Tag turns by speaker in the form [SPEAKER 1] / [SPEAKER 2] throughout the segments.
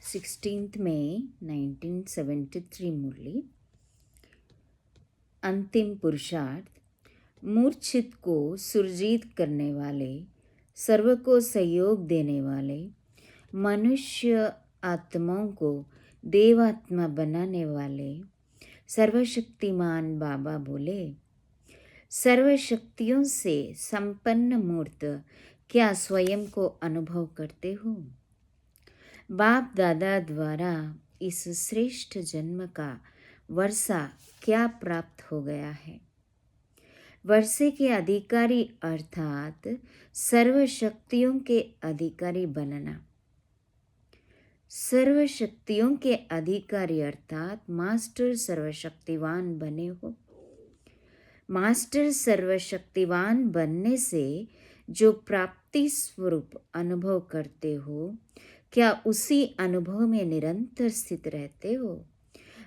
[SPEAKER 1] 16th मई 1973 मुरली। अंतिम पुरुषार्थ। मूर्छित को सुरजीत करने वाले, सर्व को सहयोग देने वाले, मनुष्य आत्माओं को देवात्मा बनाने वाले सर्वशक्तिमान बाबा बोले, सर्वशक्तियों से संपन्न मूर्त क्या स्वयं को अनुभव करते हो? बाप दादा द्वारा इस श्रेष्ठ जन्म का वर्षा क्या प्राप्त हो गया है? वर्षे के अधिकारी अर्थात सर्वशक्तियों के अधिकारी बनना। सर्वशक्तियों के अधिकारी अर्थात मास्टर सर्वशक्तिवान बने हो। मास्टर सर्वशक्तिवान बनने से जो प्राप्ति स्वरूप अनुभव करते हो, क्या उसी अनुभव में निरंतर स्थित रहते हो?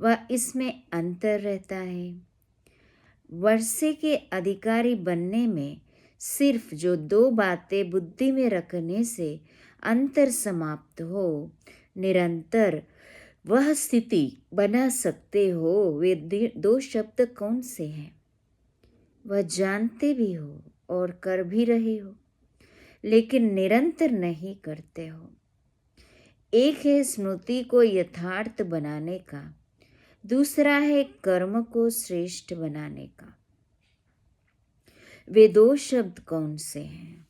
[SPEAKER 1] वह इसमें अंतर रहता है। वर्षे के अधिकारी बनने में सिर्फ जो दो बातें बुद्धि में रखने से अंतर समाप्त हो, निरंतर वह स्थिति बना सकते हो, वे दो शब्द कौन से हैं? वह जानते भी हो और कर भी रहे हो, लेकिन निरंतर नहीं करते हो। एक है स्मृति को यथार्थ बनाने का, दूसरा है कर्म को श्रेष्ठ बनाने का। वे दो शब्द कौन से हैं?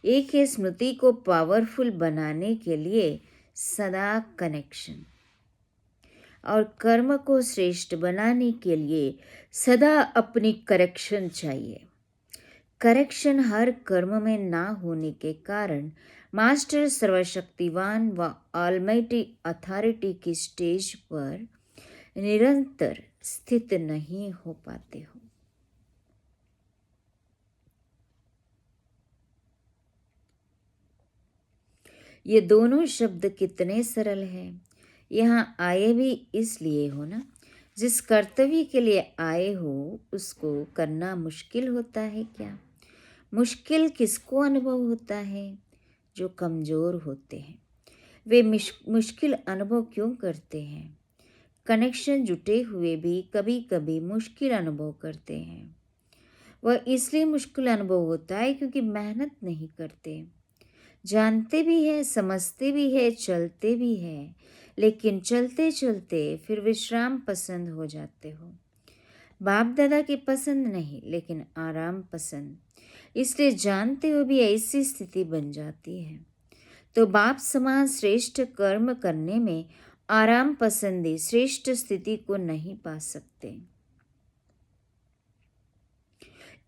[SPEAKER 1] एक है स्मृति को पावरफुल बनाने के लिए सदा कनेक्शन, और कर्म को श्रेष्ठ बनाने के लिए सदा अपनी करेक्शन चाहिए। करेक्शन हर कर्म में ना होने के कारण मास्टर सर्वशक्तिवान व ऑलमाइटी अथॉरिटी की स्टेज पर निरंतर स्थित नहीं हो पाते हो। ये दोनों शब्द कितने सरल हैं। यहाँ आए भी इसलिए हो ना, जिस कर्तव्य के लिए आए हो उसको करना मुश्किल होता है क्या? मुश्किल किसको अनुभव होता है? जो कमज़ोर होते हैं। वे मुश्किल अनुभव क्यों करते हैं? कनेक्शन जुटे हुए भी कभी कभी मुश्किल अनुभव करते हैं। वह इसलिए मुश्किल अनुभव होता है क्योंकि मेहनत नहीं करते। जानते भी है, समझते भी है, चलते भी है, लेकिन चलते चलते फिर विश्राम पसंद हो जाते हो। बाप दादा की पसंद नहीं, लेकिन आराम पसंद। इसलिए जानते हुए भी ऐसी स्थिति बन जाती है। तो बाप समान श्रेष्ठ कर्म करने में आराम पसंदी श्रेष्ठ स्थिति को नहीं पा सकते।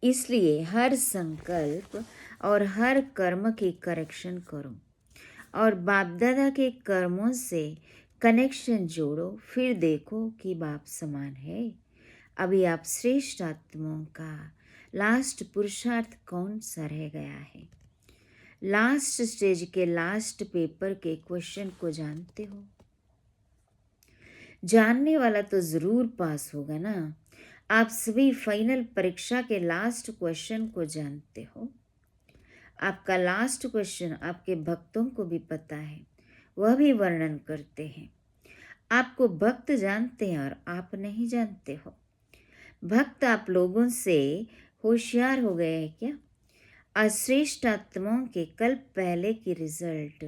[SPEAKER 1] इसलिए हर संकल्प और हर कर्म की करेक्शन करो और बाप दादा के कर्मों से कनेक्शन जोड़ो। फिर देखो कि बाप समान है। अभी आप श्रेष्ठ आत्माओं का लास्ट पुरुषार्थ कौन सा रह गया है? लास्ट स्टेज के लास्ट पेपर के क्वेश्चन को जानते हो? जानने वाला तो जरूर पास होगा ना। आप सभी फाइनल परीक्षा के लास्ट क्वेश्चन को जानते हो। आपका लास्ट क्वेश्चन आपके भक्तों को भी पता है, वह भी वर्णन करते हैं। आपको भक्त जानते हैं और आप नहीं जानते हो। भक्त आप लोगों से होशियार हो गए हैं क्या? अश्रेष्ठ आत्माओं के कल्प पहले की रिजल्ट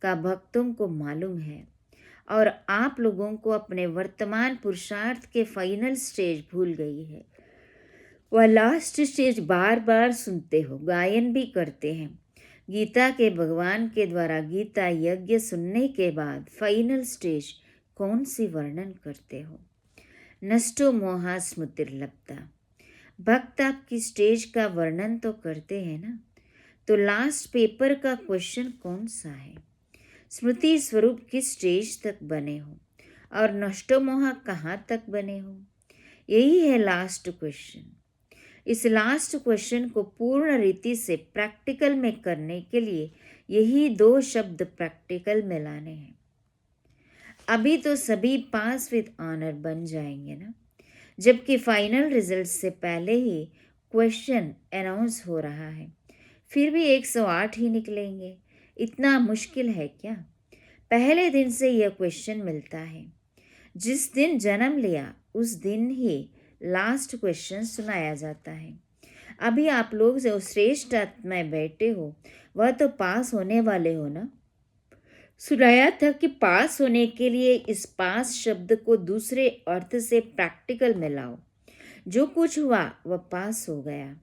[SPEAKER 1] का भक्तों को मालूम है और आप लोगों को अपने वर्तमान पुरुषार्थ के फाइनल स्टेज भूल गई है। वह लास्ट स्टेज बार बार सुनते हो, गायन भी करते हैं। गीता के भगवान के द्वारा गीता यज्ञ सुनने के बाद फाइनल स्टेज कौन सी वर्णन करते हो? नष्टो मोहा स्मृतिर्लब्धा। भक्त आपकी स्टेज का वर्णन तो करते हैं ना। तो लास्ट पेपर का क्वेश्चन कौन सा है? स्मृति स्वरूप किस स्टेज तक बने हो और नष्टो मोहा कहाँ तक बने हो? यही है लास्ट क्वेश्चन। इस लास्ट क्वेश्चन को पूर्ण रीति से प्रैक्टिकल में करने के लिए यही दो शब्द प्रैक्टिकल में लाने हैं। अभी तो सभी पास विद ऑनर बन जाएंगे ना, जबकि फाइनल रिजल्ट से पहले ही क्वेश्चन अनाउंस हो रहा है। फिर भी 108 ही निकलेंगे। इतना मुश्किल है क्या? पहले दिन से यह क्वेश्चन मिलता है। जिस दिन जन्म लिया उस दिन ही लास्ट क्वेश्चन सुनाया जाता है। अभी आप लोग जो श्रेष्ठ में बैठे हो वह तो पास होने वाले हो ना। सुनाया था कि पास होने के लिए इस पास शब्द को दूसरे अर्थ से प्रैक्टिकल में लाओ। जो कुछ हुआ वह पास हो गया।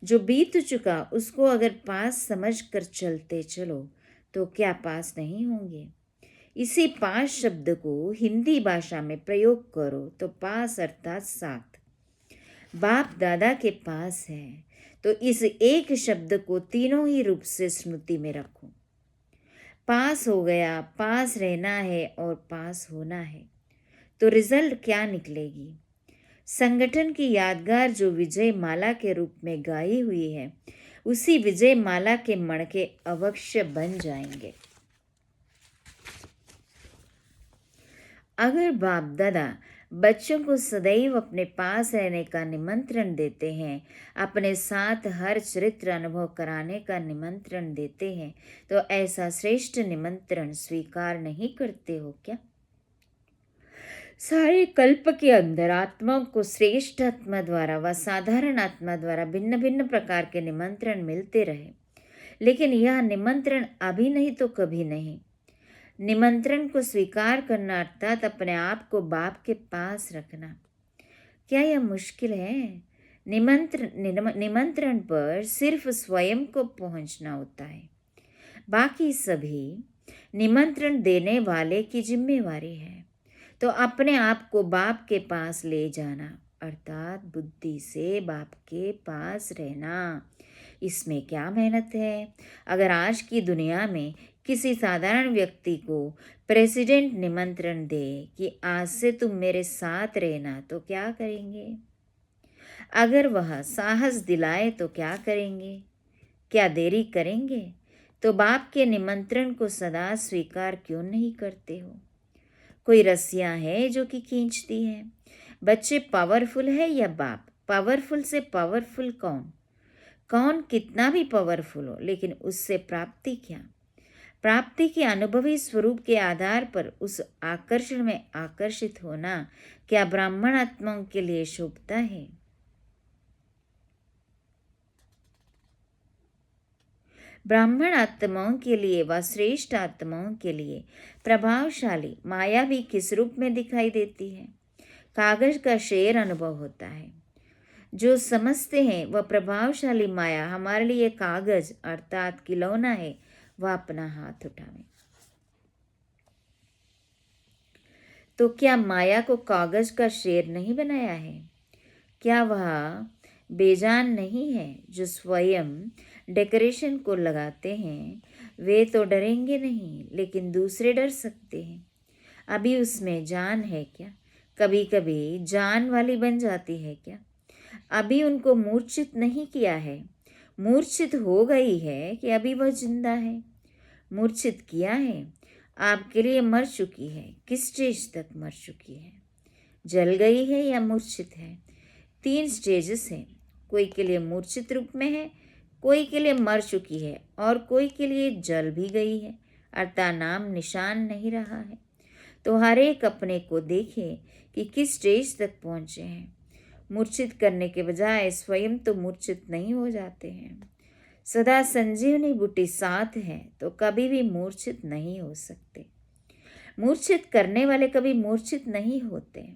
[SPEAKER 1] जो बीत चुका उसको अगर पास समझ कर चलते चलो तो क्या पास नहीं होंगे? इसी पास शब्द को हिंदी भाषा में प्रयोग करो तो पास अर्थात साथ। बाप दादा के पास है तो इस एक शब्द को तीनों ही रूप से स्मृति में रखो। पास हो गया, पास रहना है और पास होना है, तो रिजल्ट क्या निकलेगी? संगठन की यादगार जो विजय माला के रूप में गाई हुई है उसी विजय माला के मणके अवश्य बन जाएंगे। अगर बाप दादा बच्चों को सदैव अपने पास रहने का निमंत्रण देते हैं, अपने साथ हर चरित्र अनुभव कराने का निमंत्रण देते हैं, तो ऐसा श्रेष्ठ निमंत्रण स्वीकार नहीं करते हो क्या? सारे कल्प के अंदर आत्माओं को श्रेष्ठ आत्मा द्वारा व साधारण आत्मा द्वारा भिन्न भिन्न प्रकार के निमंत्रण मिलते रहे, लेकिन यह निमंत्रण अभी नहीं तो कभी नहीं। निमंत्रण को स्वीकार करना अर्थात अपने आप को बाप के पास रखना। क्या यह मुश्किल है? निमंत्रण पर सिर्फ स्वयं को पहुंचना होता है, बाकी सभी निमंत्रण देने वाले की जिम्मेवारी है। तो अपने आप को बाप के पास ले जाना अर्थात बुद्धि से बाप के पास रहना, इसमें क्या मेहनत है? अगर आज की दुनिया में किसी साधारण व्यक्ति को प्रेसिडेंट निमंत्रण दे कि आज से तुम मेरे साथ रहना, तो क्या करेंगे? अगर वह साहस दिलाए तो क्या करेंगे? क्या देरी करेंगे? तो बाप के निमंत्रण को सदा स्वीकार क्यों नहीं करते हो? कोई रस्सियां है जो कि खींचती है। बच्चे पावरफुल है या बाप? पावरफुल से पावरफुल कौन? कौन कितना भी पावरफुल हो, लेकिन उससे प्राप्ति क्या? प्राप्ति के अनुभवी स्वरूप के आधार पर उस आकर्षण में आकर्षित होना क्या ब्राह्मण आत्माओं के लिए शोभता है? ब्राह्मण आत्माओं के लिए व श्रेष्ठ आत्माओं के लिए प्रभावशाली माया भी किस रूप में दिखाई देती है? कागज का शेर अनुभव होता है। जो समझते हैं वह प्रभावशाली माया हमारे लिए कागज अर्थात खिलौना है, वह अपना हाथ उठावे। तो क्या माया को कागज का शेर नहीं बनाया है? क्या वह बेजान नहीं है? जो स्वयं डेकोरेशन को लगाते हैं वे तो डरेंगे नहीं, लेकिन दूसरे डर सकते हैं। अभी उसमें जान है क्या? कभी कभी जान वाली बन जाती है क्या? अभी उनको मूर्छित नहीं किया है, मूर्छित हो गई है कि अभी वह जिंदा है। मूर्छित किया है, आपके लिए मर चुकी है। किस स्टेज तक मर चुकी है? जल गई है या मूर्छित है? 3 स्टेजेस हैं। कोई के लिए मूर्छित रूप में है, कोई के लिए मर चुकी है और कोई के लिए जल भी गई है अर्थात नाम निशान नहीं रहा है। तो हर एक अपने को देखे कि किस स्टेज तक पहुँचे हैं। मूर्छित करने के बजाय स्वयं तो मूर्छित नहीं हो जाते हैं। सदा संजीवनी बूटी साथ है तो कभी भी मूर्छित नहीं हो सकते। मूर्छित करने वाले कभी मूर्छित नहीं होते।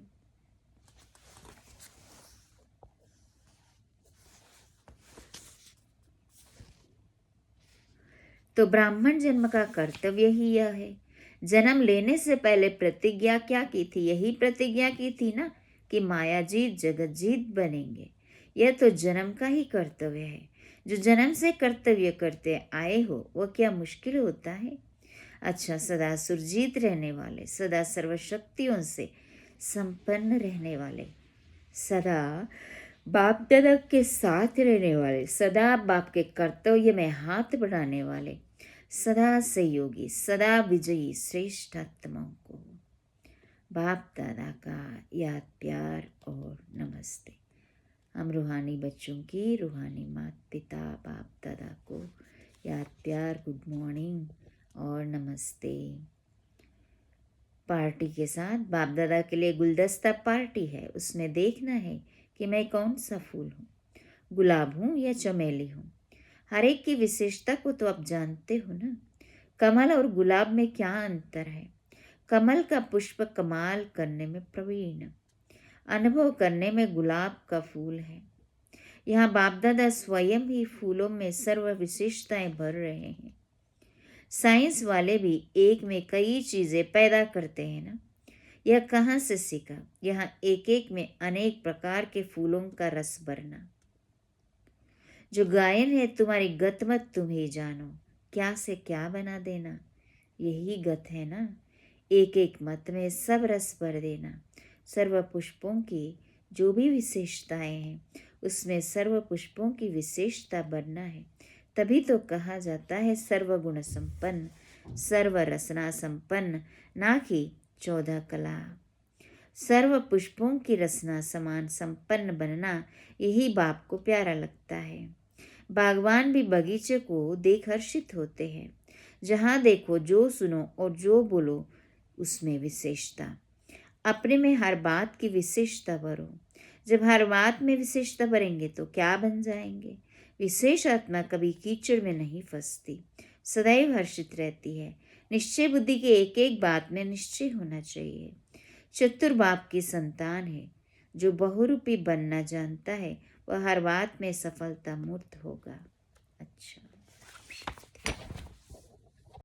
[SPEAKER 1] तो ब्राह्मण जन्म का कर्तव्य ही यह है। जन्म लेने से पहले प्रतिज्ञा क्या की थी? यही प्रतिज्ञा की थी ना कि माया जीत जगत जीत बनेंगे। यह तो जन्म का ही कर्तव्य है। जो जन्म से कर्तव्य करते आए हो वह क्या मुश्किल होता है? अच्छा, सदा सुरजीत रहने वाले, सदा सर्वशक्तियों से संपन्न रहने वाले, सदा बाप दादा के साथ रहने वाले, सदा बाप के कर्तव्य में हाथ बढ़ाने वाले, सदा सहयोगी, सदा विजयी श्रेष्ठ आत्माओं को बाप दादा का याद प्यार और नमस्ते। हम रूहानी बच्चों की रूहानी माता पिता बाप दादा को याद प्यार गुड मॉर्निंग और नमस्ते। पार्टी के साथ बाप दादा के लिए गुलदस्ता पार्टी है। उसमें देखना है कि मैं कौन सा फूल हूँ, गुलाब हूँ या चमेली हूँ। हर एक की विशेषता को तो आप जानते हो ना। कमल और गुलाब में क्या अंतर है? कमल का पुष्प कमाल करने में प्रवीण, अनुभव करने में गुलाब का फूल है। यहाँ बाप दादा स्वयं ही फूलों में सर्व विशेषताएं भर रहे हैं। साइंस वाले भी एक में कई चीजें पैदा करते हैं ना। यह कहाँ से सीखा? यहाँ एक एक में अनेक प्रकार के फूलों का रस भरना। जो गायन है तुम्हारी गत मत तुम ही जानो, क्या से क्या बना देना, यही गत है ना। एक एक मत में सब रस भर देना। सर्व पुष्पों की जो भी विशेषताएं हैं उसमें सर्व पुष्पों की विशेषता भरना है। तभी तो कहा जाता है सर्वगुण संपन्न, सर्व रसना संपन्न, ना कि 14 कला। सर्व पुष्पों की रसना समान संपन्न बनना, यही बाप को प्यारा लगता है। बागवान भी बगीचे को देख हर्षित होते हैं। जहाँ देखो, जो सुनो और जो बोलो उसमें विशेषता। अपने में हर बात की विशेषता भरो। जब हर बात में विशेषता भरेंगे तो क्या बन जाएंगे? विशेष आत्मा कभी कीचड़ में नहीं फंसती, सदैव हर्षित रहती है। निश्चय बुद्धि की एक एक बात में निश्चय होना चाहिए। चतुर बाप की संतान है। जो बहुरूपी बनना जानता है वह हर बात में सफलता मूर्त होगा।